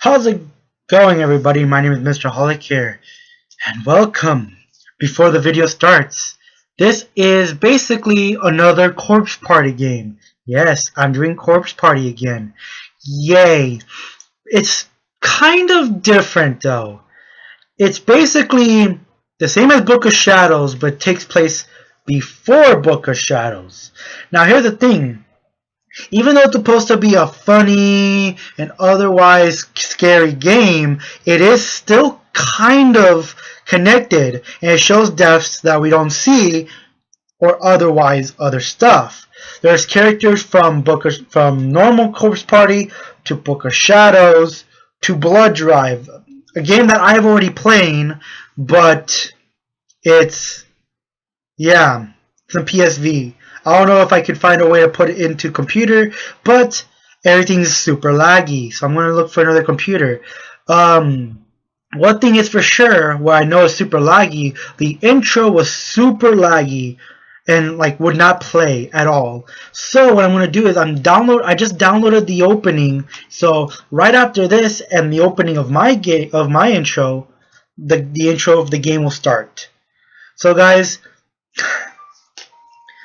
How's it going, everybody? My name is Mr. Holic here, and welcome. Before the video starts, this is basically another Corpse Party game. Yes, I'm doing Corpse Party again. Yay! It's kind of different, though. It's basically the same as Book of Shadows, but takes place before Book of Shadows. Now, here's the thing. Even though it's supposed to be a funny and otherwise scary game, it is still kind of connected, and it shows deaths that we don't see or otherwise other stuff. There's characters from normal Corpse Party to Book of Shadows to Blood Drive, a game that I've already played, but it's on PSV. I don't know if I could find a way to put it into computer, but everything's super laggy, so I'm going to look for another computer. One thing is for sure, where I know is super laggy, the intro was super laggy and would not play at all. So what I'm going to do is I just downloaded the opening, so right after this and the opening of my intro, the intro of the game will start. So guys,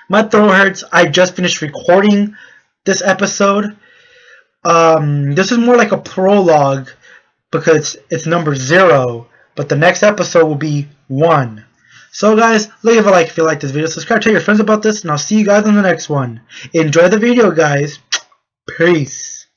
my throat hurts. I just finished recording this episode. This is more like a prologue because it's number 0, but the next episode will be 1. So guys, leave a like if you like this video. Subscribe, tell your friends about this, and I'll see you guys in the next one. Enjoy the video, guys. Peace.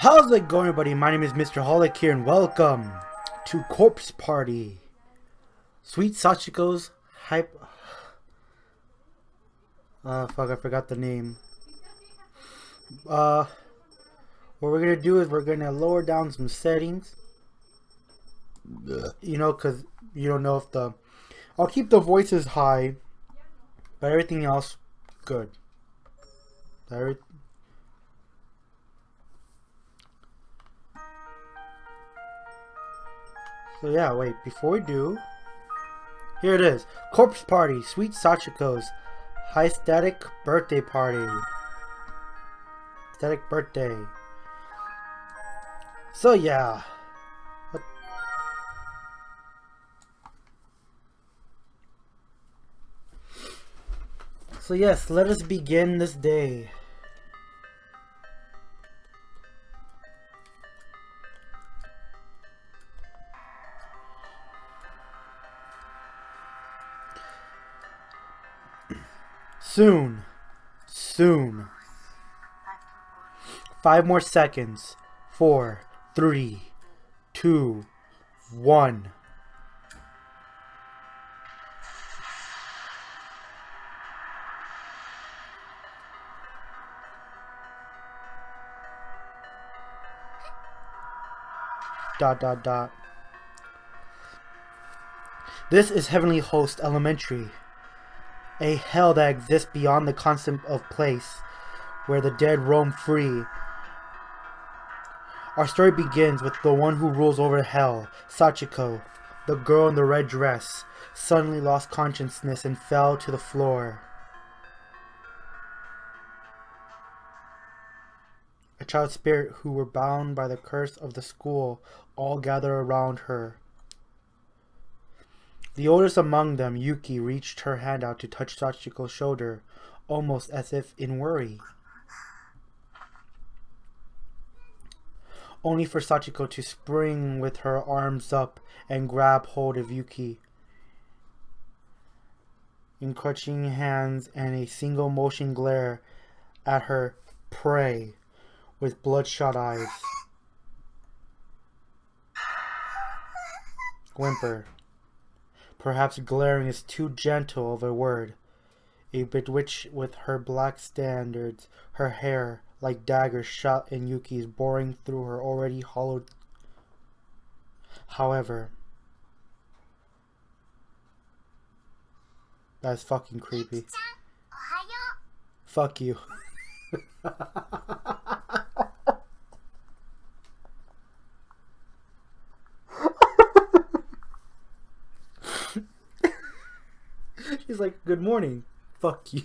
How's it going, everybody? My name is Mr. Holic here, and welcome to Corpse Party. Sweet Sachiko's hype. Fuck, I forgot the name. What we're gonna do is we're gonna lower down some settings. You know, cause you don't know if I'll keep the voices high, but everything else good. So yeah, wait, before we do, here it is. Corpse Party, Sweet Sachiko's hysteric birthday party. Hysteric birthday. So yeah. So yes, let us begin this day. Soon. 5 more seconds. 4, 3, 2, 1. This is Heavenly Host Elementary, a hell that exists beyond the concept of place, where the dead roam free. Our story begins with the one who rules over hell, Sachiko, the girl in the red dress, suddenly lost consciousness and fell to the floor. A child spirit who were bound by the curse of the school all gather around her. The oldest among them, Yuki, reached her hand out to touch Sachiko's shoulder, almost as if in worry. Only for Sachiko to spring with her arms up and grab hold of Yuki. In clutching hands and a single motion glare at her prey with bloodshot eyes. Whimper. Perhaps glaring is too gentle of a word. A bewitched with her black standards, her hair like daggers shot in Yuki's, boring through her already hollowed. However, that's fucking creepy. Fuck you. She's like, good morning. Fuck you.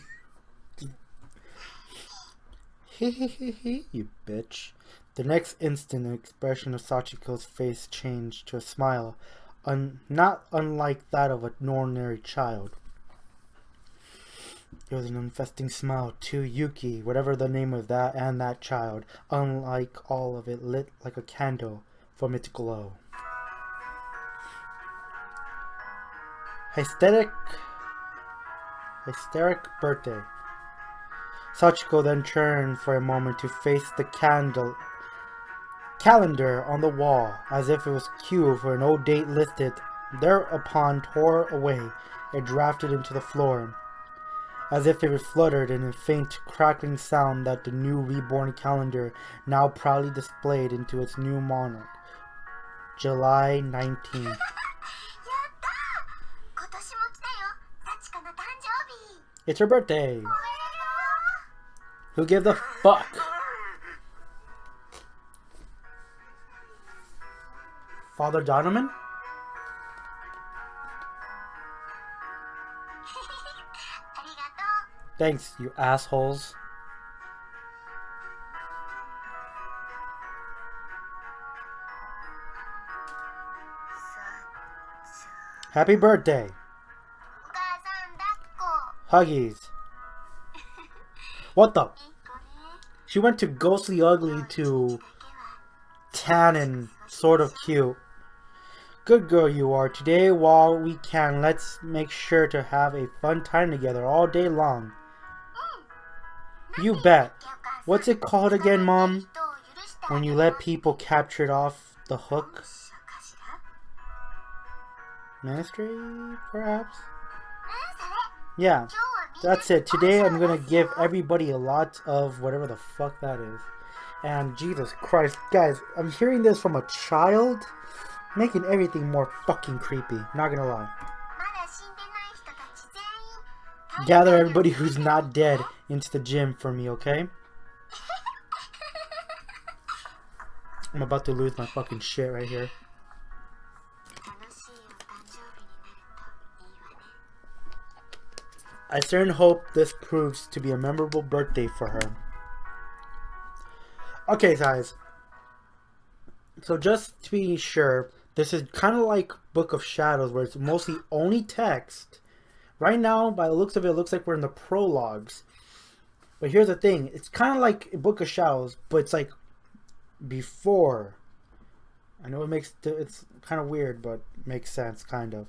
You bitch. The next instant, the expression of Sachiko's face changed to a smile, not unlike that of an ordinary child. It was an infesting smile to Yuki, whatever the name of that and that child, unlike all of it, lit like a candle from its glow. Hysteric birthday. Sachiko then turned for a moment to face the calendar on the wall, as if it was cue for an old date listed. Thereupon tore away and drafted into the floor, as if it was fluttered in a faint crackling sound that the new reborn calendar now proudly displayed into its new monarch. July 19th. It's her birthday. Who gives a fuck? Father Donovan? Thanks, you assholes. Happy birthday. Huggies. What the? She went to ghostly ugly to tan and sort of cute. Good girl you are. Today while we can, let's make sure to have a fun time together all day long. You bet. What's it called again, Mom? When you let people capture it off the hook? Ministry, perhaps? Yeah, that's it. Today I'm gonna give everybody a lot of whatever the fuck that is. And Jesus Christ, guys, I'm hearing this from a child, making everything more fucking creepy. Not gonna lie. Gather everybody who's not dead into the gym for me, okay? I'm about to lose my fucking shit right here. I certainly hope this proves to be a memorable birthday for her. Okay, guys. So just to be sure, this is kind of like Book of Shadows, where it's mostly only text. Right now, by the looks of it, it looks like we're in the prologues. But here's the thing. It's kind of like Book of Shadows, but it's like before. I know it's kind of weird, but makes sense, kind of.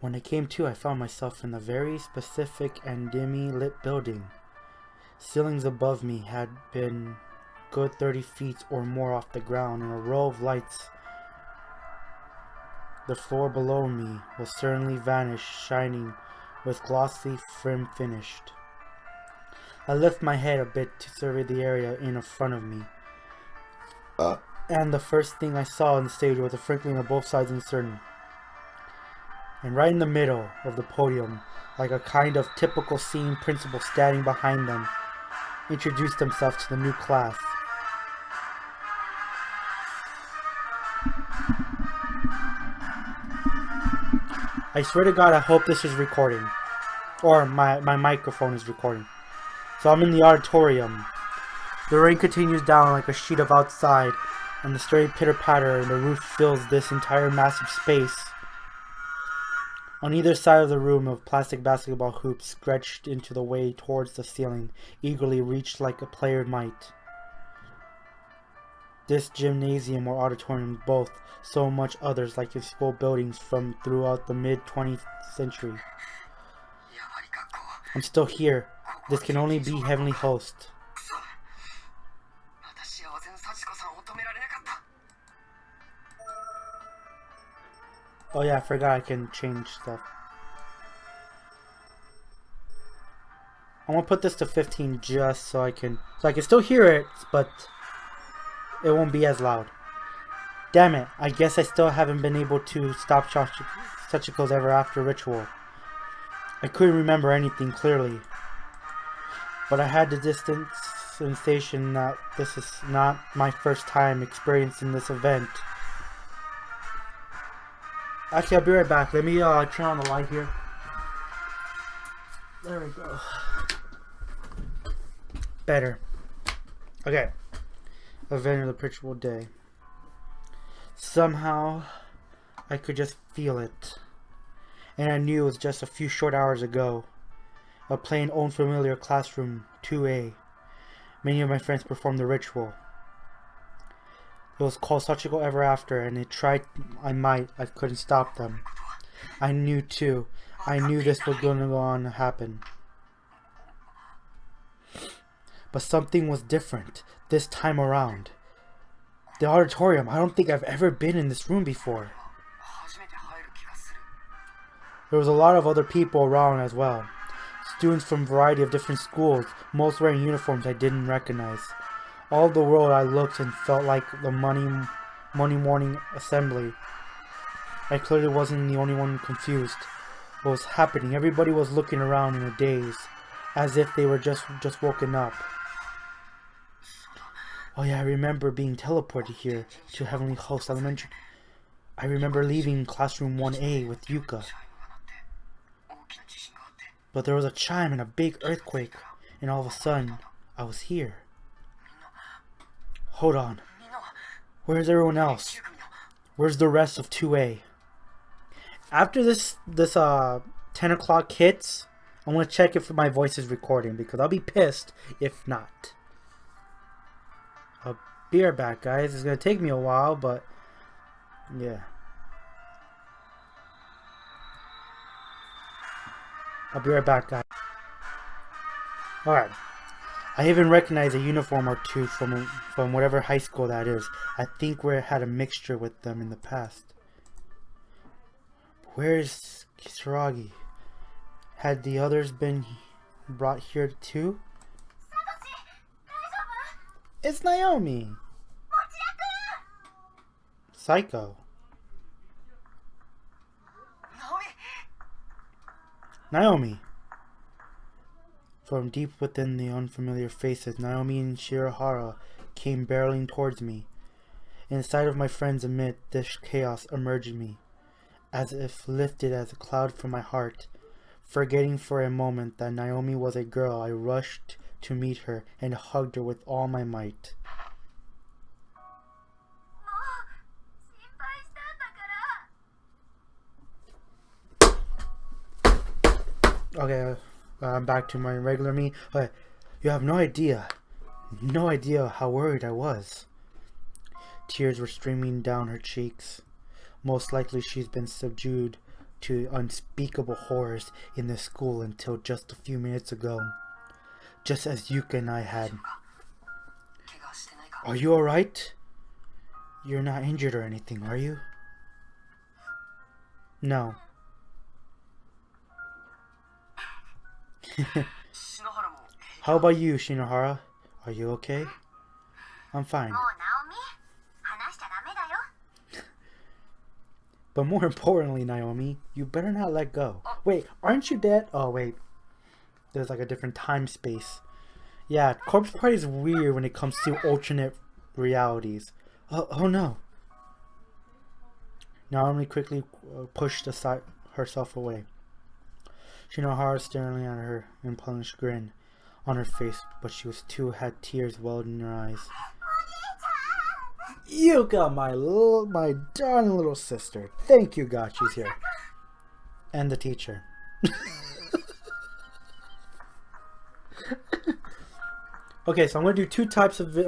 When I came to, I found myself in a very specific and dimly lit building. Ceilings above me had been good 30 feet or more off the ground, and a row of lights. The floor below me was certainly vanished, shining with glossy trim finished. I lifted my head a bit to survey the area in front of me. And the first thing I saw on the stage was the Franklin on both sides uncertain. And right in the middle of the podium, like a kind of typical scene, principal standing behind them, introduced himself to the new class. I swear to God, I hope this is recording. Or my microphone is recording. So I'm in the auditorium. The rain continues down like a sheet of outside, and the sturdy pitter-patter in the roof fills this entire massive space. On either side of the room, of plastic basketball hoops stretched into the way towards the ceiling, eagerly reached like a player might. This gymnasium or auditorium, both so much others like the school buildings from throughout the mid-20th century. I'm still here. This can only be Heavenly Host. Oh yeah, I forgot I can change stuff. I'm gonna put this to 15 just so I can still hear it, but it won't be as loud. Damn it, I guess I still haven't been able to stop Sachiko's ever after ritual. I couldn't remember anything clearly, but I had the distant sensation that this is not my first time experiencing this event. Actually, I'll be right back. Let me turn on the light here. There we go. Better. Okay. Event of the ritual day. Somehow, I could just feel it. And I knew it was just a few short hours ago. A plain, unfamiliar classroom, 2A. Many of my friends performed the ritual. It was called Sachiko Ever After, and I couldn't stop them. I knew too. I knew this was going to go on to happen. But something was different this time around. The auditorium, I don't think I've ever been in this room before. There was a lot of other people around as well. Students from a variety of different schools, most wearing uniforms I didn't recognize. All of the world I looked and felt like the Monday morning assembly. I clearly wasn't the only one confused. What was happening? Everybody was looking around in a daze, as if they were just woken up. Oh yeah, I remember being teleported here to Heavenly Host Elementary. I remember leaving classroom 1A with Yuka. But there was a chime and a big earthquake, and all of a sudden, I was here. Hold on. Where's everyone else? Where's the rest of 2A? After this 10 o'clock hits, I'm going to check if my voice is recording, because I'll be pissed if not. I'll be right back, guys. It's going to take me a while, but yeah. I'll be right back, guys. Alright. I even recognize a uniform or two from whatever high school that is. I think we had a mixture with them in the past. Where's Kisaragi? Had the others been brought here too? It's Naomi! Psycho. Naomi! From deep within the unfamiliar faces, Naomi and Shirahara came barreling towards me. Inside of my friends amid this chaos emerged me, as if lifted as a cloud from my heart. Forgetting for a moment that Naomi was a girl, I rushed to meet her and hugged her with all my might. Okay, I'm back to my regular me. Okay, you have no idea how worried I was. Tears were streaming down her cheeks. Most likely she's been subdued to unspeakable horrors in this school until just a few minutes ago. Just as Yuka and I had. Are you alright? You're not injured or anything, are you? No. How about you, Shinohara? Are you okay? I'm fine. But more importantly, Naomi, you better not let go. Wait, aren't you dead? Oh, wait. There's like a different time space. Yeah, Corpse Party is weird when it comes to alternate realities. Oh no. Naomi quickly pushed aside herself away. Shinohara staring at her in punished grin on her face, but she was too had tears welled in her eyes. Yuka, my darling little sister. Thank you, God, she's here. And the teacher. Okay, so I'm going to do two types of,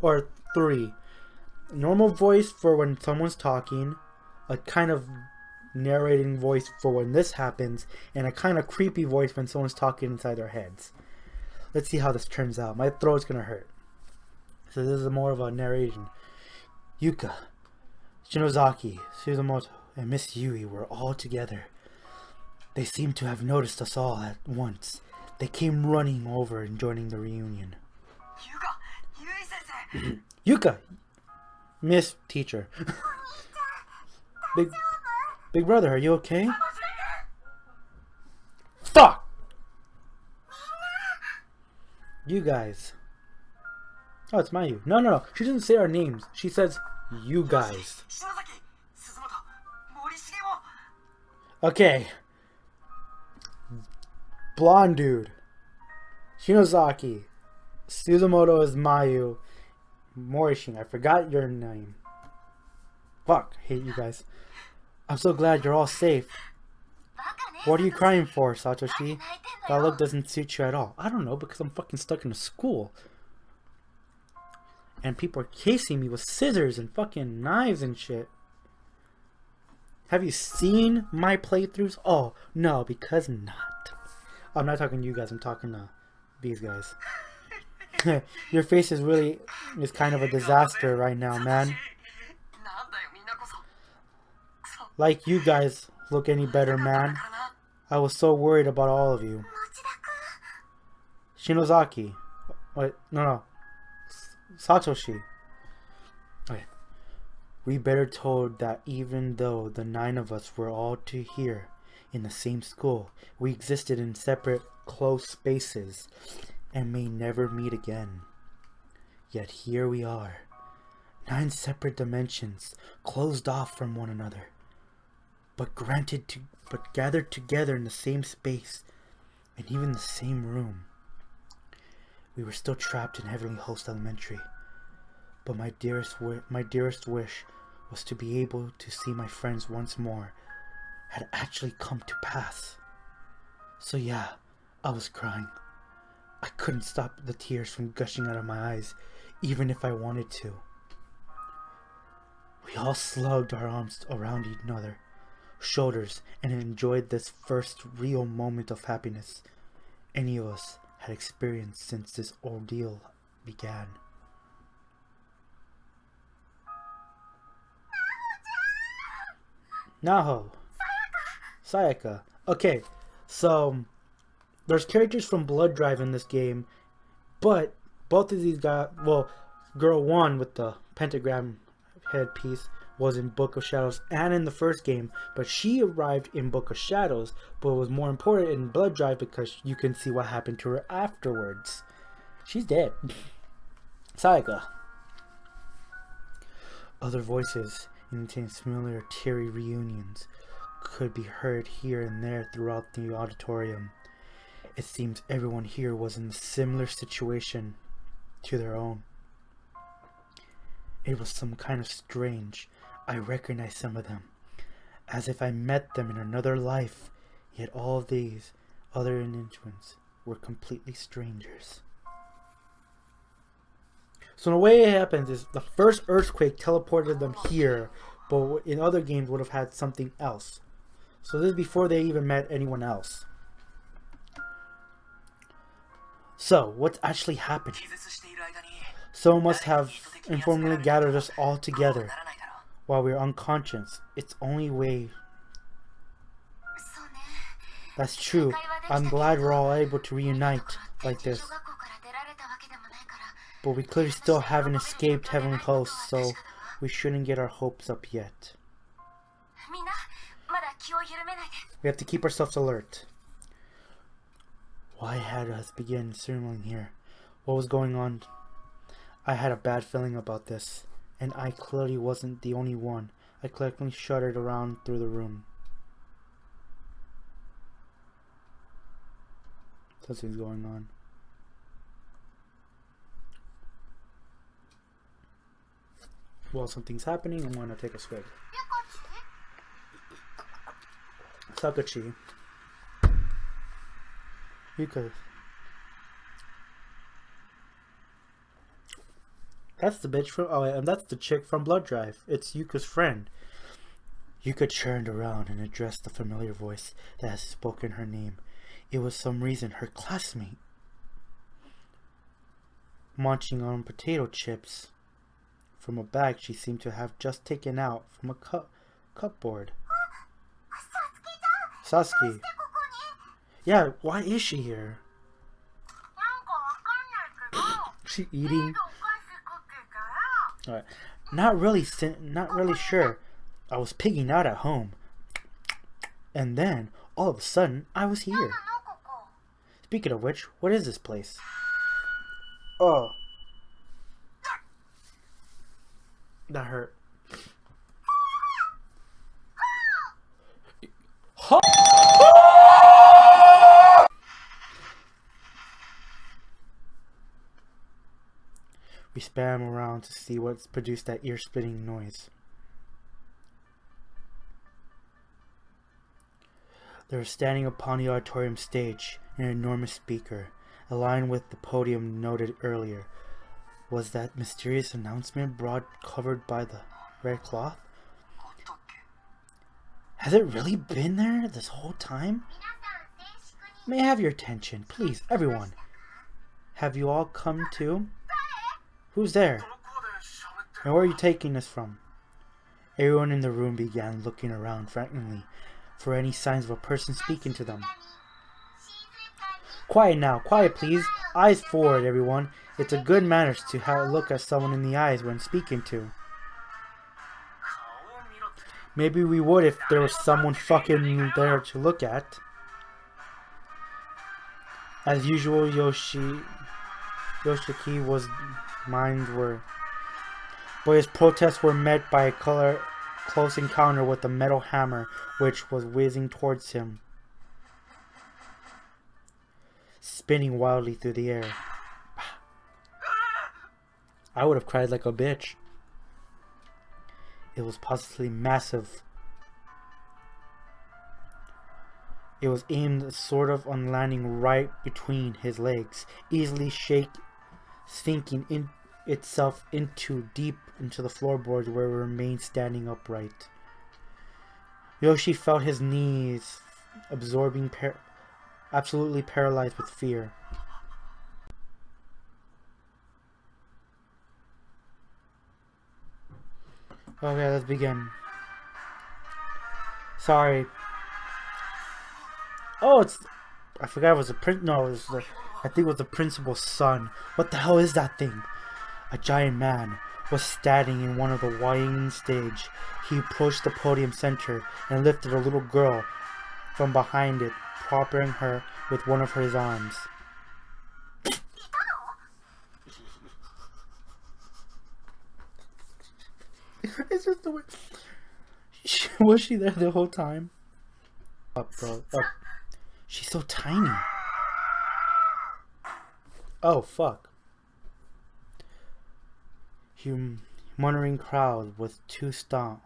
or three. Normal voice for when someone's talking, a kind of narrating voice for when this happens, and a kind of creepy voice when someone's talking inside their heads. Let's see how this turns out. My throat's going to hurt. So this is more of a narration. Yuka, Shinozaki, Suzumoto, and Miss Yui were all together. They seemed to have noticed us all at once. They came running over and joining the reunion. Yuka! Miss Teacher. Big brother, are you okay? Fuck! You guys. Oh, it's Mayu. No. She doesn't say our names. She says, you guys. Okay. Blonde dude. Shinozaki. Suzumoto is Mayu. Morishin, I forgot your name. Fuck, hate you guys. I'm so glad you're all safe. What are you crying for, Satoshi? That look doesn't suit you at all. I don't know, because I'm fucking stuck in a school. And people are casing me with scissors and fucking knives and shit. Have you seen my playthroughs? Oh, no, because not. I'm not talking to you guys, I'm talking to these guys. Your face is kind of a disaster right now, man. Like you guys look any better, man. I was so worried about all of you. Shinozaki. Wait, no. Satoshi. Okay. We better told that even though the 9 of us were all to here in the same school, we existed in separate, close spaces and may never meet again. Yet here we are, 9 separate dimensions, closed off from one another, but gathered together in the same space and even the same room. We were still trapped in Heavenly Host Elementary, but my dearest wish was to be able to see my friends once more had actually come to pass. So yeah, I was crying. I couldn't stop the tears from gushing out of my eyes, even if I wanted to. We all slugged our arms around each other, shoulders, and enjoyed this first real moment of happiness any of us had experienced since this ordeal began. Naho. Sayaka. Okay, so there's characters from Blood Drive in this game, but both of these guys, well, girl 1 with the pentagram headpiece was in Book of Shadows and in the first game, but she arrived in Book of Shadows, but was more important in Blood Drive because you can see what happened to her afterwards. She's dead. Sayaka. Other voices in familiar teary reunions could be heard here and there throughout the auditorium. It seems everyone here was in a similar situation to their own. It was some kind of strange. I recognized some of them, as if I met them in another life, yet all of these other individuals were completely strangers. So the way it happens is the first earthquake teleported them here, but in other games would have had something else. So this is before they even met anyone else. So, what's actually happened? Someone must have informally gathered us all together while we were unconscious. It's only way. That's true. I'm glad we're all able to reunite like this. But we clearly still haven't escaped Heavenly Host, so we shouldn't get our hopes up yet. We have to keep ourselves alert. Why had us begin circling here? What was going on? I had a bad feeling about this, and I clearly wasn't the only one. I collectively shuddered around through the room. Something's going on. While something's happening, I'm going to take a swig. Sakachi. Yuka. That's the bitch from... Oh, and that's the chick from Blood Drive. It's Yuka's friend. Yuka turned around and addressed the familiar voice that had spoken her name. It was some reason her classmate. Munching on potato chips from a bag she seemed to have just taken out from a cupboard. Sasuke. Yeah, why is she here? She eating? Alright. Not really sure. I was pigging out at home. And then, all of a sudden, I was here. Speaking of which, what is this place? Oh. That hurt. We spam around to see what's produced that ear-splitting noise. They were standing upon the auditorium stage, an enormous speaker, aligned with the podium noted earlier. Was that mysterious announcement broad covered by the red cloth? Has it really been there this whole time? May I have your attention, please, everyone? Have you all come too? Who's there? And where are you taking us from? Everyone in the room began looking around frantically for any signs of a person speaking to them. Quiet now, quiet please. Eyes forward, everyone. It's a good manners to have a look at someone in the eyes when speaking to. Maybe we would if there was someone fucking there to look at. As usual, Yoshiki was minds were, but his protests were met by a close encounter with a metal hammer which was whizzing towards him, spinning wildly through the air. I would have cried like a bitch. It was positively massive. It was aimed sort of on landing right between his legs, easily sinking itself deep into the floorboards where it remained standing upright. Yoshi felt his knees absorbing, absolutely paralyzed with fear. Okay, let's begin. Sorry. Oh, I forgot it was I think it was the principal's son. What the hell is that thing? A giant man was standing in one of the widening stage. He approached the podium center and lifted a little girl from behind it, propping her with one of his arms. It's just the way. Was she there the whole time? Up, bro. Up. She's so tiny. Oh, fuck. Muttering crowd was to stomp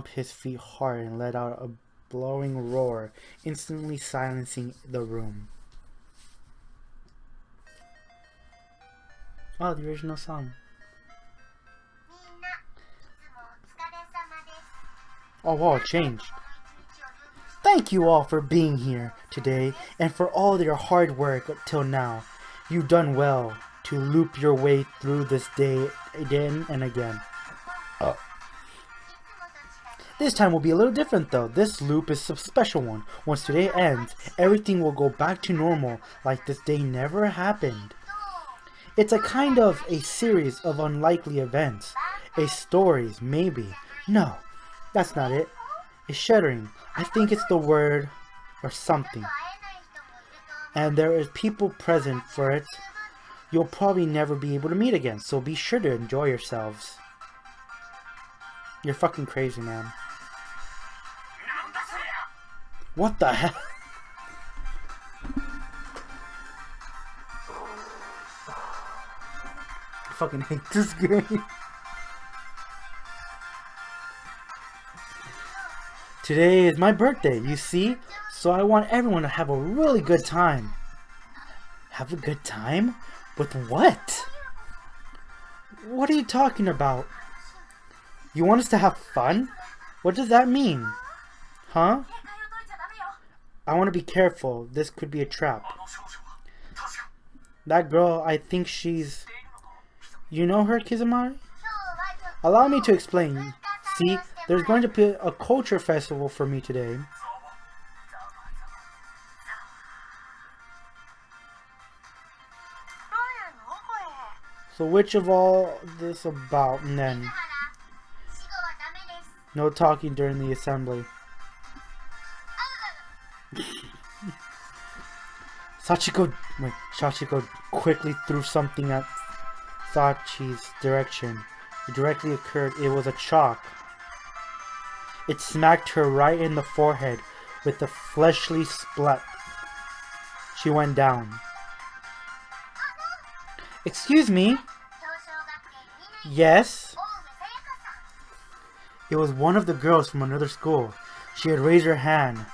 his feet hard and let out a blowing roar, instantly silencing the room. Oh, the original song. Oh wow, it changed. Thank you all for being here today and for all your hard work till now. You've done well to loop your way through this day again and again. This time will be a little different though. This loop is a special one. Once today ends, everything will go back to normal like this day never happened. It's a kind of a series of unlikely events. A stories, maybe. No. That's not it. It's shuddering. I think it's the word or something. And there is people present for it. You'll probably never be able to meet again, so be sure to enjoy yourselves. You're fucking crazy, man. What the hell? I fucking hate this game. Today is my birthday, you see? So I want everyone to have a really good time. Have a good time? With what? What are you talking about? You want us to have fun? What does that mean? Huh? I want to be careful. This could be a trap. That girl, I think she's... You know her, Kizumari? Allow me to explain. See, there's going to be a culture festival for me today. So which of all this about, and then no talking during the assembly. Sachiko quickly threw something at Sachi's direction. It directly occurred. It was a chalk. It smacked her right in the forehead with a fleshly splat. She went down. Excuse me? Yes? It was one of the girls from another school. She had raised her hand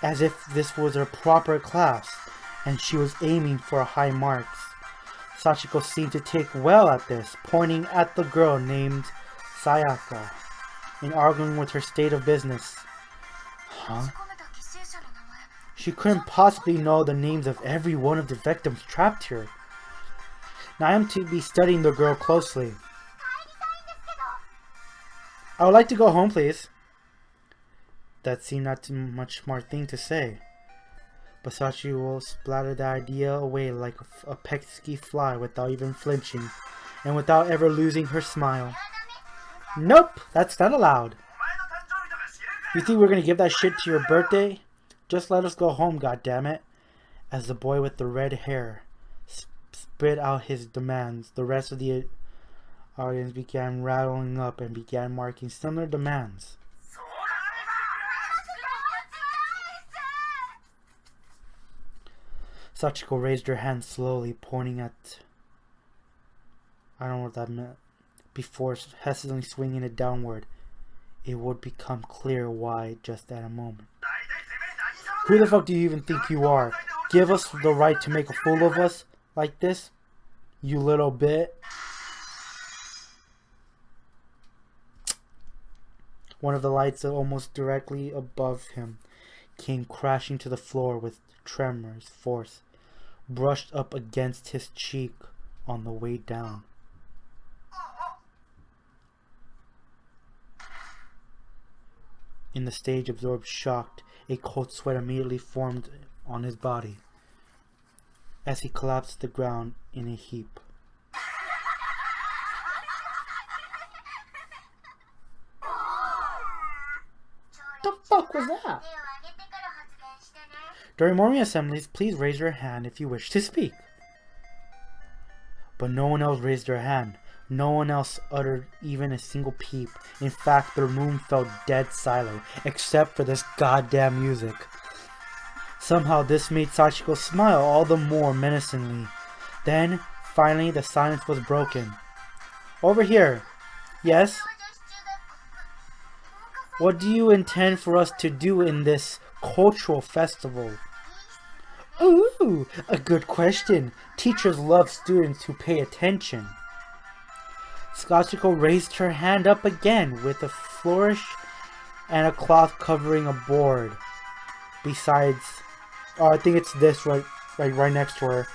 as if this was her proper class, and she was aiming for high marks. Sachiko seemed to take well at this, pointing at the girl named Sayaka and arguing with her state of business. Huh? She couldn't possibly know the names of every one of the victims trapped here. Now I am to be studying the girl closely. I would like to go home, please. That seemed not too much smart thing to say. But Sachiko splattered the idea away like a pesky fly without even flinching, and without ever losing her smile. Nope, that's not allowed. You think we're gonna give that shit to your birthday? Just let us go home, goddammit. As the boy with the red hair spit out his demands, the rest of the audience began rattling up and began marking similar demands. Sachiko raised her hand slowly, pointing at... I don't know what that meant. Before hesitantly swinging it downward. It would become clear why just at a moment. Who the fuck do you even think you are? Give us the right to make a fool of us like this? You little bit. One of the lights almost directly above him came crashing to the floor with tremors force, brushed up against his cheek on the way down. In the stage absorbed shocked, a cold sweat immediately formed on his body as he collapsed to the ground in a heap. The fuck was that? During morning assemblies, please raise your hand if you wish to speak. But no one else raised their hand. No one else uttered even a single peep. In fact, the room felt dead silent, except for this goddamn music. Somehow this made Sachiko smile all the more menacingly. Then, finally, the silence was broken. Over here. Yes? What do you intend for us to do in this cultural festival? Ooh, a good question. Teachers love students who pay attention. Sachiko raised her hand up again with a flourish and a cloth covering a board. Besides, I think it's this right next to her.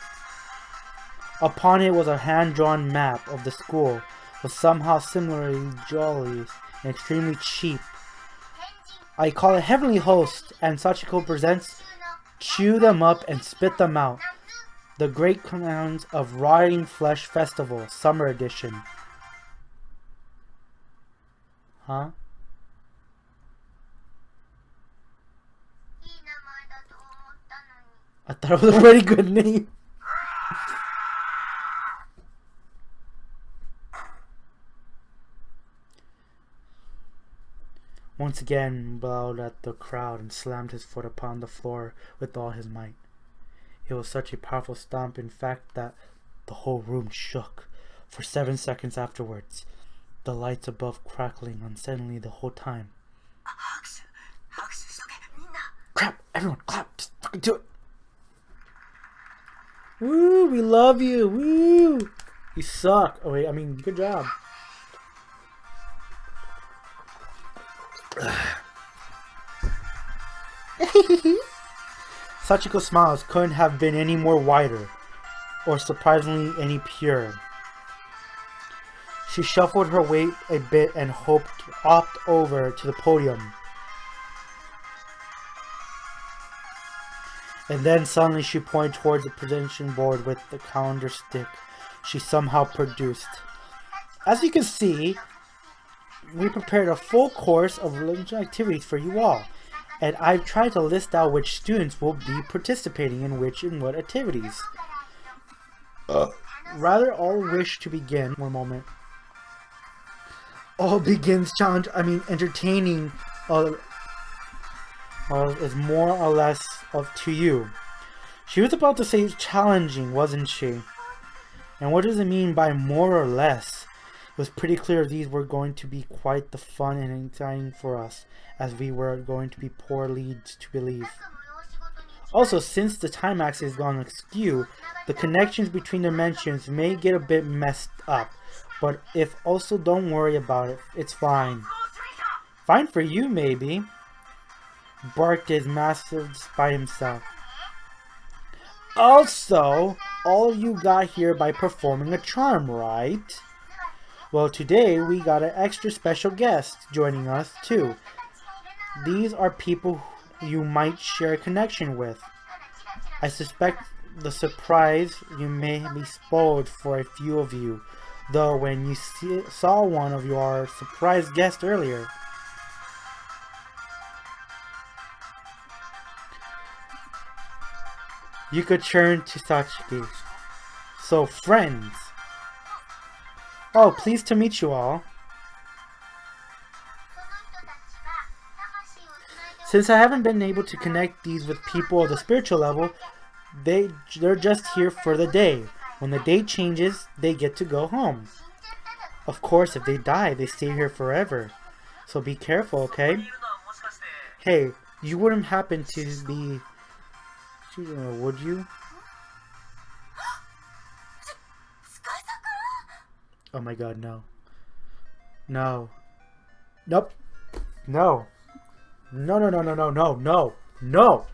Upon it was a hand-drawn map of the school, but somehow similarly jolly and extremely cheap. I call it Heavenly Host, and Sachiko presents Chew Them Up and Spit Them Out. The Great Clowns of Rotting Flesh Festival, Summer Edition. Huh? I thought it was a pretty good name. Once again bowed at the crowd and slammed his foot upon the floor with all his might. It was such a powerful stomp, in fact, that the whole room shook. For 7 seconds afterwards, the lights above crackling unsteadily the whole time. Crap! Everyone, clap! Just fucking do it! Woo! We love you! Woo! You suck! Oh wait, I mean, good job. Sachiko's smiles couldn't have been any more wider, or surprisingly any purer. She shuffled her weight a bit and hopped over to the podium. And then suddenly she pointed towards the presentation board with the calendar stick she somehow produced. As you can see, we prepared a full course of religious activities for you all, and I've tried to list out which students will be participating in which and what activities. Rather, all wish to begin. One moment. All begins challenge. Entertaining. Is more or less up to you. She was about to say challenging, wasn't she? And what does it mean by more or less? It was pretty clear these were going to be quite the fun and exciting for us, as we were going to be poor leads to believe. Also, since the time axis is gone askew, the connections between dimensions may get a bit messed up, but if also don't worry about it, it's fine. Fine for you, maybe, barked his massive by himself. Also, all you got here by performing a charm, right? Well, today we got an extra special guest joining us too. These are people you might share a connection with. I suspect the surprise you may be spoiled for a few of you, though when you saw one of your surprise guests earlier. You could turn to Sachiko. So, friends. Oh, pleased to meet you all. Since I haven't been able to connect these with people of the spiritual level, they're just here for the day. When the day changes, they get to go home. Of course, if they die, they stay here forever. So be careful, okay? Hey, you wouldn't happen to be... would you? Oh my god, no. No. Nope. No. No, no, no, no, no, no, no. No.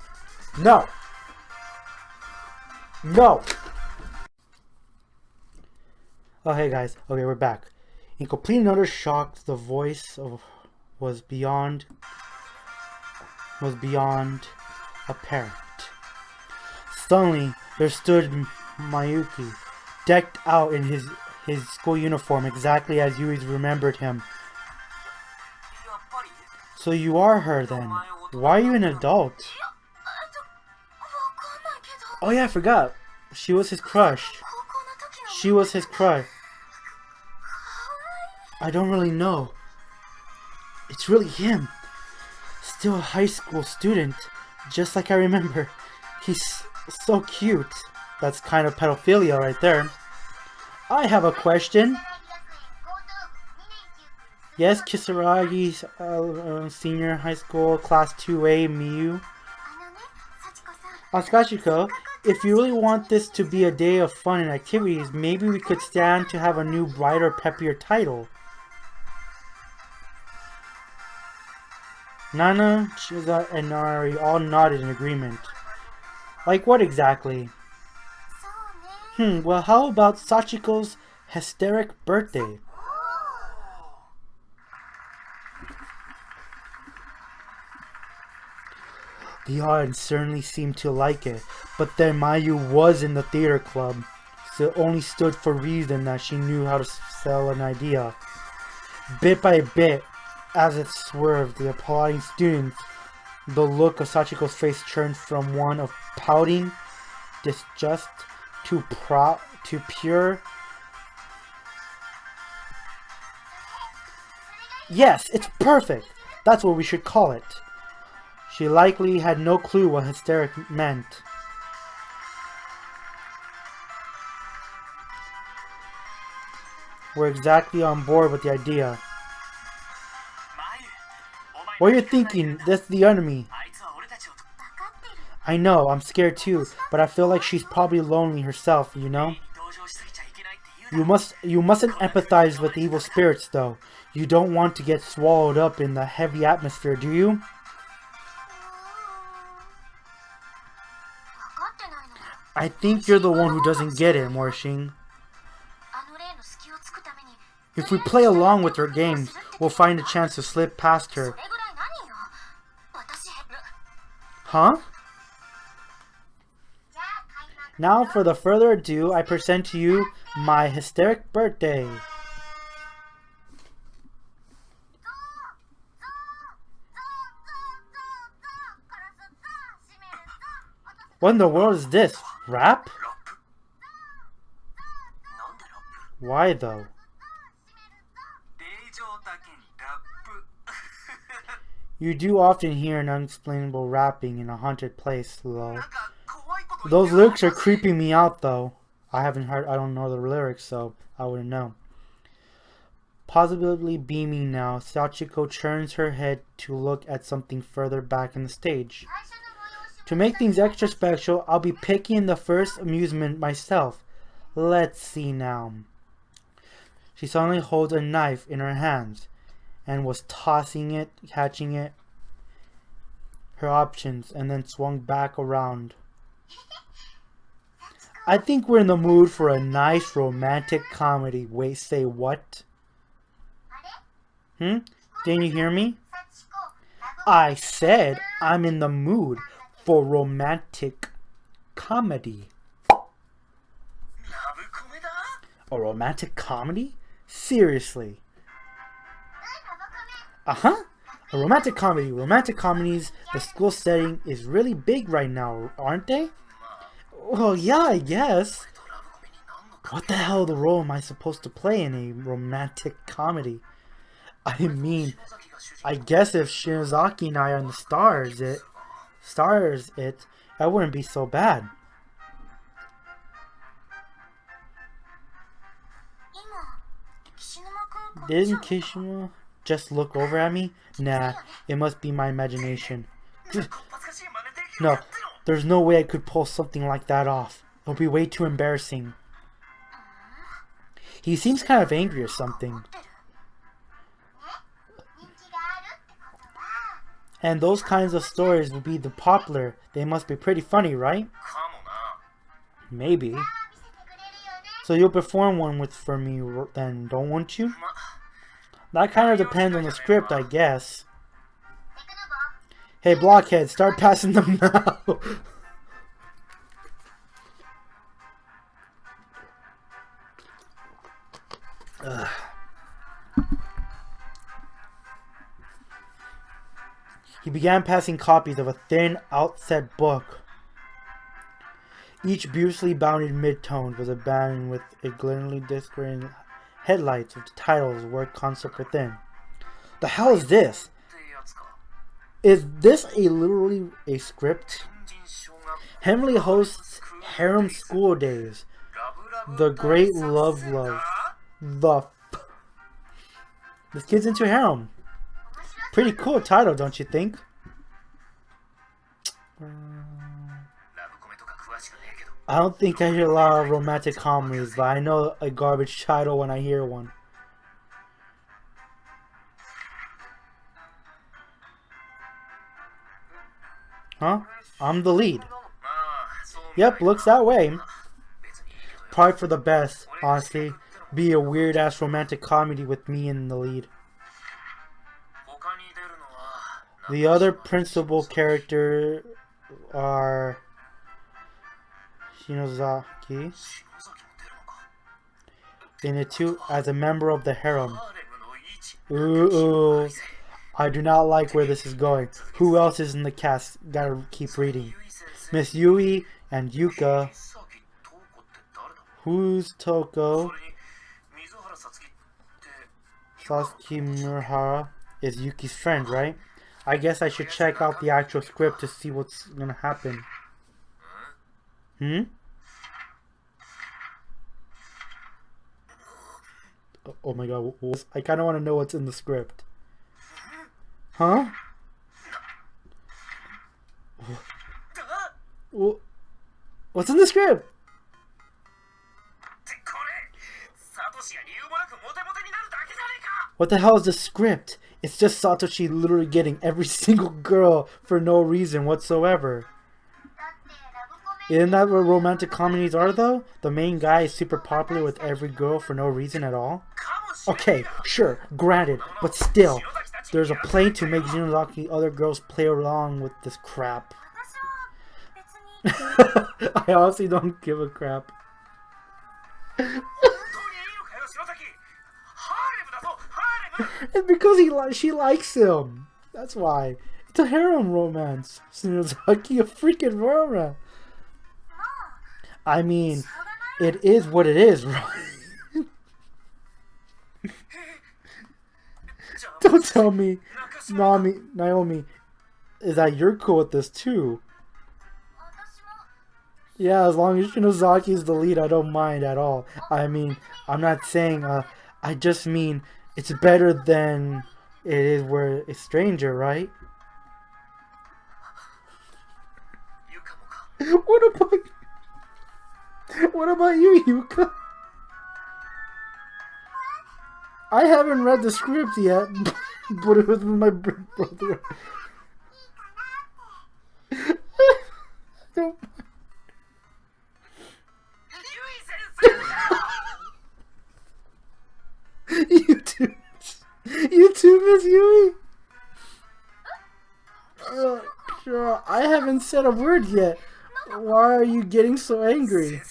No. No. Oh, hey guys. Okay, we're back. In complete and utter shock, the voice was beyond apparent. Suddenly, there stood Mayuki, decked out in his school uniform exactly as Yui remembered him. So you are her then. Why are you an adult? Oh yeah, I forgot. She was his crush. She was his crush. I don't really know. It's really him. Still a high school student, just like I remember. He's so cute. That's kind of pedophilia right there. I have a question. Yes, Kisaragi's senior high school, class 2A, Miyu. Sachiko, if you really want this to be a day of fun and activities, maybe we could stand to have a new, brighter, peppier title. Nana, Chiza, and Nari all nodded in agreement. Like what exactly? Well, how about Sachiko's hysteric birthday? The audience certainly seemed to like it, but then Mayu was in the theater club, so it only stood for reason that she knew how to sell an idea. Bit by bit, as it swerved, the applauding students The look of Sachiko's face turned from one of pouting disgust to pure. Yes, it's perfect! That's what we should call it. She likely had no clue what hysteric meant. We're exactly on board with the idea. What are you thinking? That's the enemy. I know, I'm scared too, but I feel like she's probably lonely herself, you know? You mustn't empathize with evil spirits though. You don't want to get swallowed up in the heavy atmosphere, do you? I think you're the one who doesn't get it, Morshing. If we play along with her games, we'll find a chance to slip past her. Huh? Now, for the further ado, I present to you my hysteric birthday. What in the world is this? Rap? Why though? You do often hear an unexplainable rapping in a haunted place, lol. Those lyrics are creeping me out though. I don't know the lyrics, so I wouldn't know. Positively beaming now, Sachiko turns her head to look at something further back in the stage. To make things extra special, I'll be picking the first amusement myself. Let's see now. She suddenly holds a knife in her hands and was tossing it, catching it, her options, and then swung back around. I think we're in the mood for a nice romantic comedy. Wait, say what? Didn't you hear me? I said I'm in the mood for romantic comedy. A romantic comedy? Seriously? A romantic comedy. Romantic comedies, the school setting is really big right now, aren't they? Well, yeah, I guess. What the hell the role am I supposed to play in a romantic comedy? I mean, I guess if Shinozaki and I are in the stars it, that wouldn't be so bad. Didn't Kishima just look over at me? Nah, it must be my imagination. No, there's no way I could pull something like that off. It'll be way too embarrassing. He seems kind of angry or something. And those kinds of stories will be the popular. They must be pretty funny, right? Maybe. So you'll perform one for me then, don't want you? That kind of depends on the script, I guess. Hey, blockhead, start passing them now. He began passing copies of a thin, outset book. Each beautifully bounded mid-tone was abandoned with a glitteringly discordant headlights with the titles word concept within. The hell is this? Is this literally a script? Heavenly hosts harem school days. The great love. This kid's into harem. Pretty cool title, don't you think? I don't think I hear a lot of romantic comedies, but I know a garbage title when I hear one. Huh? I'm the lead. Yep, looks that way. Probably for the best, honestly. Be a weird-ass romantic comedy with me in the lead. The other principal characters are Shinozaki in it too as a member of the harem. Ooh, I do not like where this is going. Who else is in the cast? Gotta keep reading. Miss Yui and Yuka. Who's Toko? Sasuke Murahara is Yuki's friend, right? I guess I should check out the actual script to see what's gonna happen. Oh my god, I kinda wanna know what's in the script. Huh? What's in the script? What the hell is the script? It's just Satoshi literally getting every single girl for no reason whatsoever. Isn't that what romantic comedies are though? The main guy is super popular with every girl for no reason at all? Okay, sure, granted, but still, there's a play to make Xenozaki other girls play along with this crap. I honestly don't give a crap. It's because she likes him. That's why. It's a harem romance. Xenozaki a freaking romance. I mean, it is what it is, right? Don't tell me, Naomi, is that you're cool with this too? Yeah, as long as Shinozaki is the lead, I don't mind at all. I mean, I'm not saying, I just mean, it's better than it is where a stranger, right? What about you, Yuka? I haven't read the script yet, but it was with my brother. You too, Miss Yui? Sure, I haven't said a word yet. Why are you getting so angry?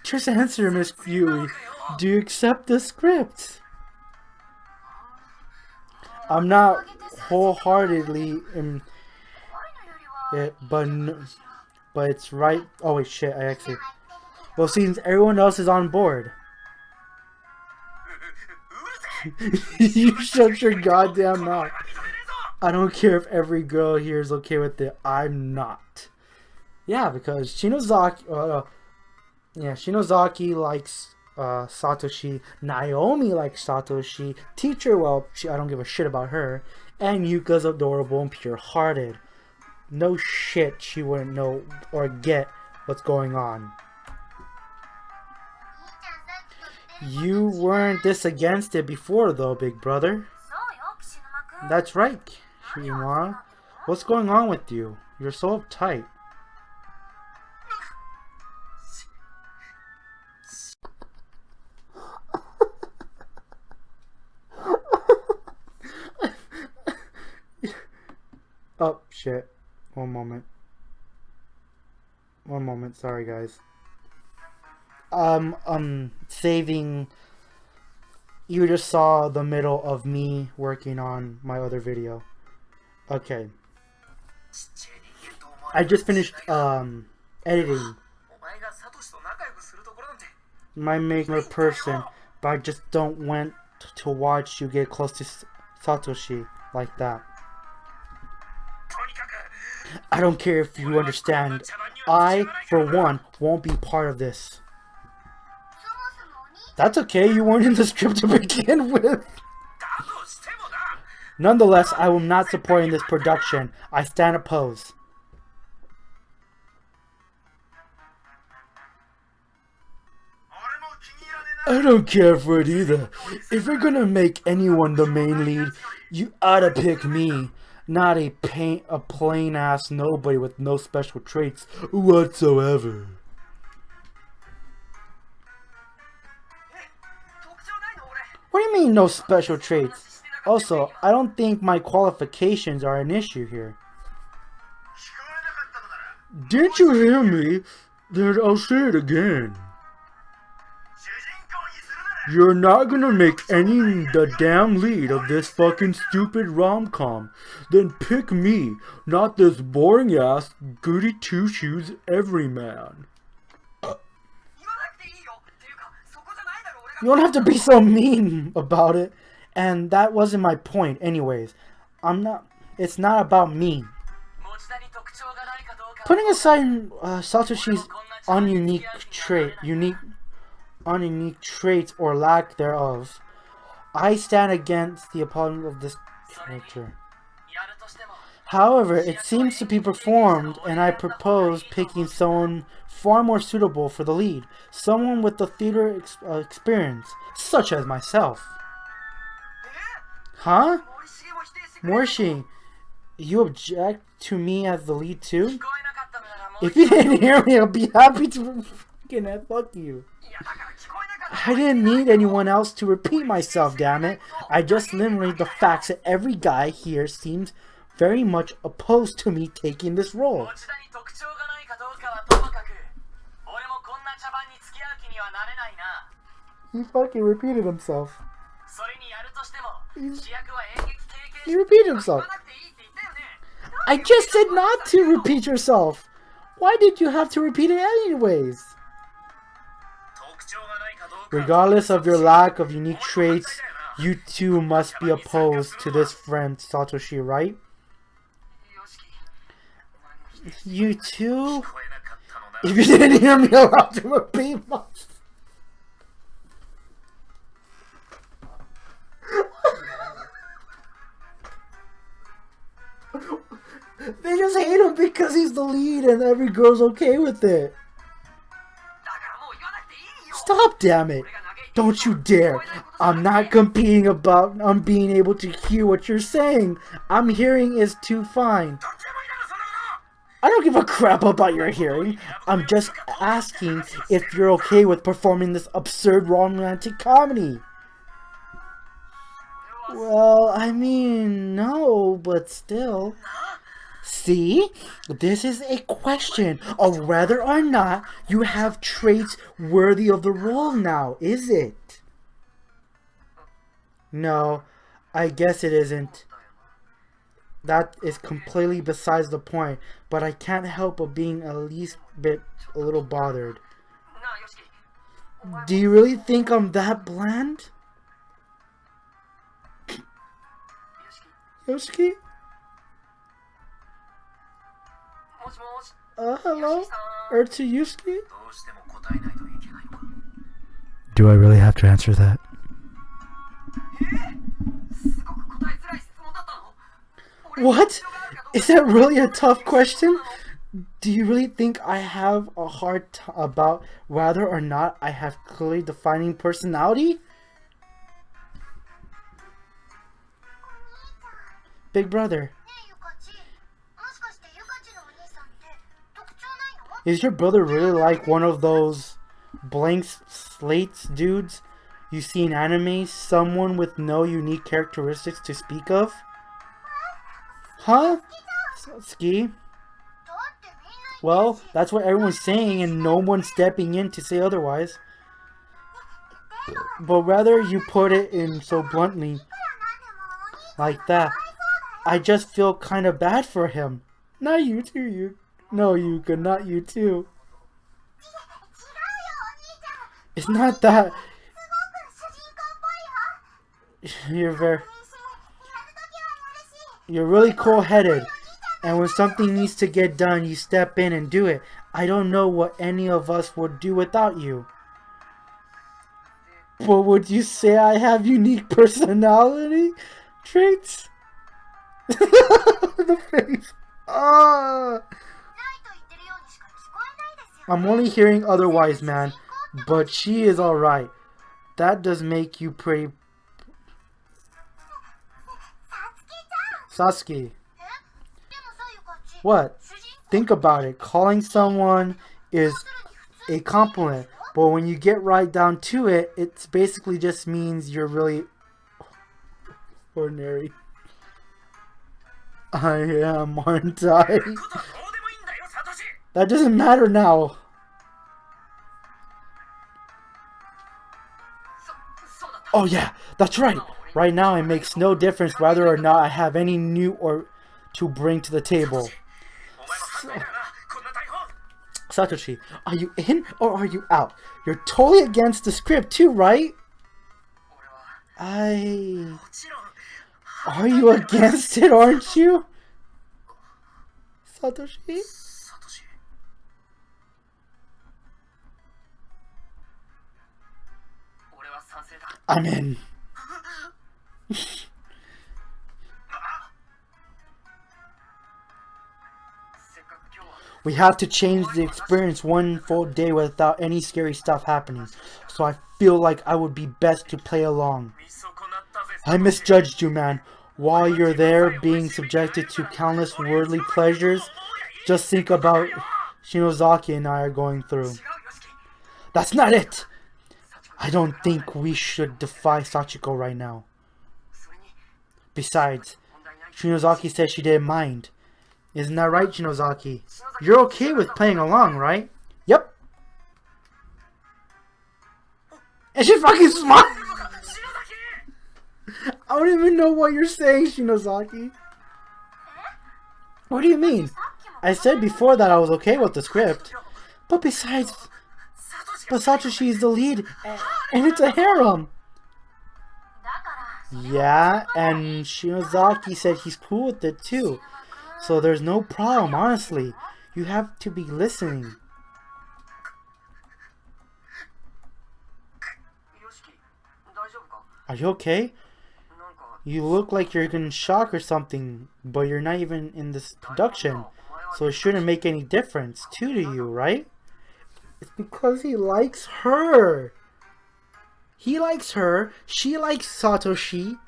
Just answer, Miss Yui. Do you accept the script? I'm not wholeheartedly in it, but it's right. Oh wait, shit! I actually. Well, since everyone else is on board, you shut your goddamn mouth. I don't care if every girl here is okay with it. I'm not. Yeah, because Shinozaki. Shinozaki likes Satoshi. Naomi likes Satoshi. Teacher, well, I don't give a shit about her. And Yuka's adorable and pure-hearted. No shit, she wouldn't know or get what's going on. You weren't this against it before, though, big brother. That's right, Shimara. What's going on with you? You're so uptight. Oh, shit. One moment, sorry guys. Saving... You just saw the middle of me working on my other video. Okay. I just finished, editing. Might make me a person, but I just don't want to watch you get close to Satoshi like that. I don't care if you understand. I, for one, won't be part of this. That's okay, you weren't in the script to begin with. Nonetheless, I am not supporting this production. I stand opposed. I don't care for it either. If you're gonna make anyone the main lead, you oughta pick me. Not a plain ass nobody with no special traits whatsoever. What do you mean no special traits? Also, I don't think my qualifications are an issue here. Didn't you hear me? Then I'll say it again. You're not gonna make the damn lead of this fucking stupid rom-com. Then pick me, not this boring ass goody two-shoes everyman. You don't have to be so mean about it. And that wasn't my point anyways. It's not about me. Putting aside Satoshi's ununique traits or lack thereof, I stand against the opponent of this character. However, it seems to be performed, and I propose picking someone far more suitable for the lead. Someone with the theater experience, such as myself. Huh? Morshi, you object to me as the lead too? If you didn't hear me, I'll be happy to fucking fuck you. I didn't need anyone else to repeat myself, damn it. I just eliminated the facts that every guy here seems very much opposed to me taking this role. He fucking repeated himself. He repeated himself. I just said not to repeat yourself. Why did you have to repeat it anyways? Regardless of your lack of unique traits, you too must be opposed to this friend Satoshi, right? You too? If you didn't hear me, I'll have to repeat myself. They just hate him because he's the lead and every girl's okay with it. Stop, damn it. Don't you dare. I'm not competing about being able to hear what you're saying. I'm hearing is too fine. I don't give a crap about your hearing. I'm just asking if you're okay with performing this absurd romantic comedy. Well, I mean, no, but still. See? This is a question of whether or not you have traits worthy of the role now, is it? No, I guess it isn't. That is completely besides the point, but I can't help but being at least a little bothered. Do you really think I'm that bland? Yoshiki? Hello? Yusuke? Do I really have to answer that? What? Is that really a tough question? Do you really think I have a hard time about whether or not I have clearly defining personality? Big brother. Is your brother really like one of those blank slates dudes you see in anime? Someone with no unique characteristics to speak of? Huh? Ski? Well, that's what everyone's saying and no one's stepping in to say otherwise. But rather you put it in so bluntly like that, I just feel kind of bad for him. Not you too, you. No, Yuka, not you too. It's not that. You're really cool-headed, and when something needs to get done, you step in and do it. I don't know what any of us would do without you. But would you say I have unique personality traits? The face. I'm only hearing otherwise, man. But she is alright. That does make you pretty... Sasuke. What? Think about it. Calling someone is a compliment. But when you get right down to it, it basically just means you're really ordinary. I am, aren't I? That doesn't matter now. Oh yeah, that's right. Right now it makes no difference whether or not I have any new or to bring to the table. Satoshi, are you in or are you out? You're totally against the script too, right? Are you against it, aren't you? Satoshi? I'm in. We have to change the experience one full day without any scary stuff happening. So I feel like I would be best to play along. I misjudged you, man. While you're there being subjected to countless worldly pleasures, just think about Shinozaki and I are going through. That's not it! I don't think we should defy Sachiko right now. Besides, Shinozaki said she didn't mind. Isn't that right, Shinozaki? You're okay with playing along, right? Yep. And she fucking smart. I don't even know what you're saying, Shinozaki. What do you mean? I said before that I was okay with the script. But besides, Satoshi is the lead, and it's a harem. Yeah, and Shinozaki said he's cool with it too. So there's no problem, honestly. You have to be listening. Are you okay? You look like you're in shock or something, but you're not even in this production. So it shouldn't make any difference to you, right? It's because he likes her. He likes her. She likes Satoshi.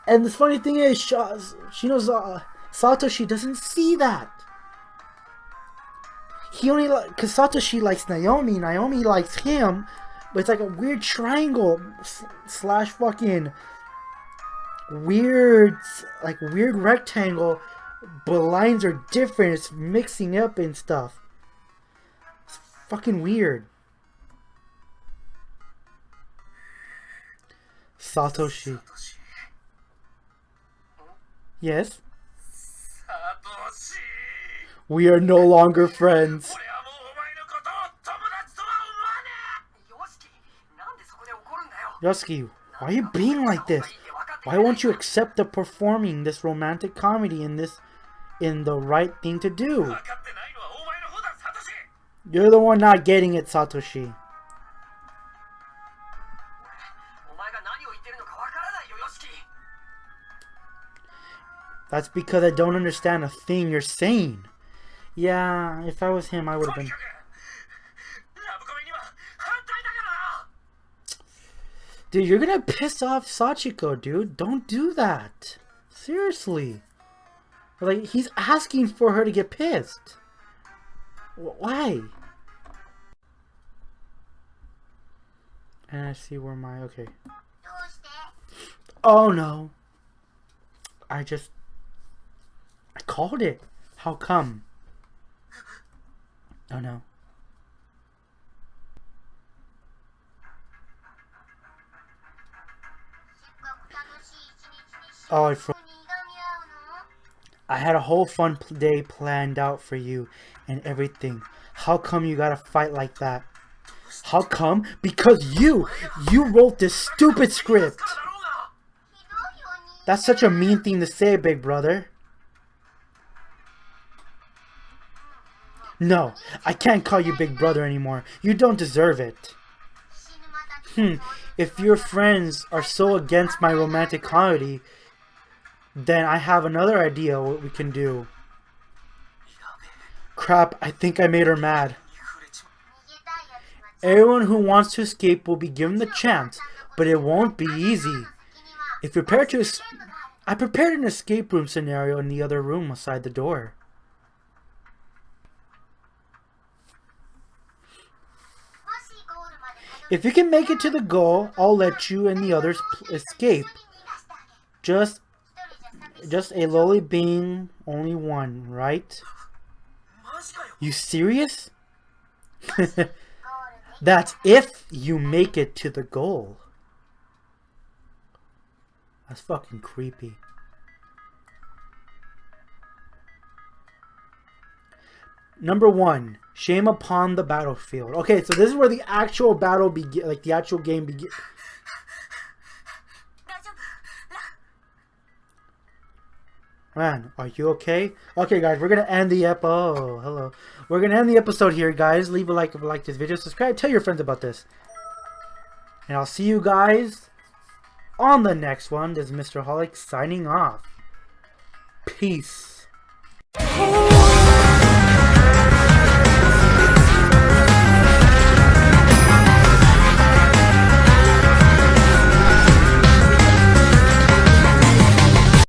And the funny thing is, she knows Satoshi doesn't see that. He only because Satoshi likes Naomi. Naomi likes him, but it's like a weird triangle slash fucking weird rectangle, but lines are different. It's mixing up and stuff. It's fucking weird. Satoshi. Yes? We are no longer friends. Yosuke, why are you being like this? Why won't you accept the performing this romantic comedy in the right thing to do? You're the one not getting it, Satoshi. That's because I don't understand a thing you're saying. Yeah, if I was him, I would have been... Dude, you're gonna piss off Sachiko, dude. Don't do that. Seriously. Like, he's asking for her to get pissed. Why? And I see where my... Okay. Oh, no. I called it. How come? Oh no. Oh, I had a whole fun day planned out for you and everything. How come you gotta fight like that? How come? Because you wrote this stupid script. That's such a mean thing to say, big brother. No, I can't call you big brother anymore. You don't deserve it. If your friends are so against my romantic comedy, then I have another idea what we can do. Crap, I think I made her mad. Everyone who wants to escape will be given the chance, but it won't be easy. I prepared an escape room scenario in the other room beside the door. If you can make it to the goal, I'll let you and the others escape. Just a lowly being, only one, right? You serious? That's if you make it to the goal. That's fucking creepy. Number 1, shame upon the battlefield. Okay, so this is where the actual battle begins, like the actual game begins. Man, are you okay? Okay, guys, we're gonna end the Oh, hello. We're gonna end the episode here, guys. Leave a like if you like this video. Subscribe. Tell your friends about this. And I'll see you guys on the next one. This is Mr. Holic signing off. Peace.